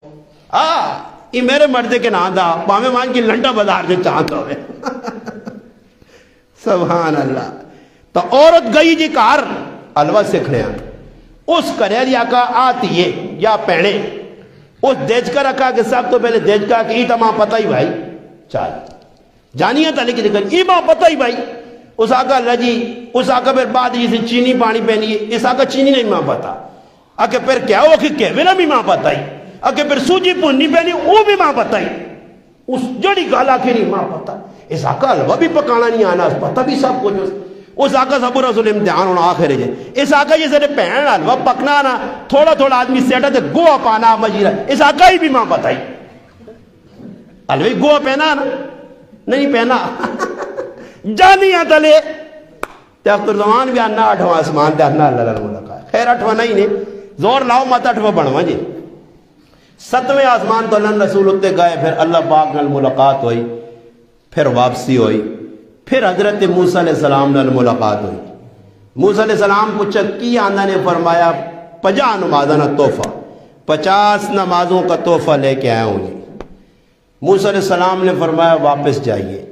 یہ میرے مردے کے نام دا پاوے مان کی لنڈا بازار جو چاہتا ہوئے سبحان اللہ. تو عورت گئی جی کار حلوہ سکھنے اس کریلی آکا آتی ہے یا پہنے اس دیج کر رکھا کہ سب تو پہلے دیج کر کہ ایتا ماں پتہ ہی بھائی چال جانیے تھا لیکن دیکھر ای ماں پتہ ہی بھائی اس آکا لجی اس آکا پھر بعد جیسے چینی پانی پہنی ہے اس آکا چینی نہیں ماں پتہ آکے پھر کیا ہو کہ کیوینا بھی ماں پتہ ہی آکے پھر سوجی پونی پہنی وہ بھی ماں پتہ ہی اس جڑی گالا کے نہیں ماں پتہ اس آکا حلوہ بھی پکانا نہیں آنا اس پتہ بھی سب کچھ اس آقا سب رسول امتحان ہونا آخر ہے اس آقا یہ سارے پہن حلوہ پکنا نا تھوڑا تھوڑا آدمی سیٹا تھے گوہ پانا مجیرہ اس آقا ہی بھی ماں بتائی حلوہ گوہ پہنا نا نہیں پہنا جانی آتا لے تختر زمان بھی آنا آٹھواں اسمان دے آنا اللہ للملکہ خیر آٹھواں نہیں نے زور لاؤ مات آٹھواں بڑھواں جی ستویں آسمان تو اللہ رسول ہوتے گئے پھر اللہ پاک نال ملاقات ہوئی پھر واپسی ہوئی پھر حضرت موسیٰ علیہ السلام نے ملاقات ہوئی موسیٰ علیہ السلام کو چکی آندہ نے فرمایا 50 نمازانہ تحفہ 50 نمازوں کا تحفہ لے کے آیا ہوں جی موسیٰ علیہ السلام نے فرمایا واپس جائیے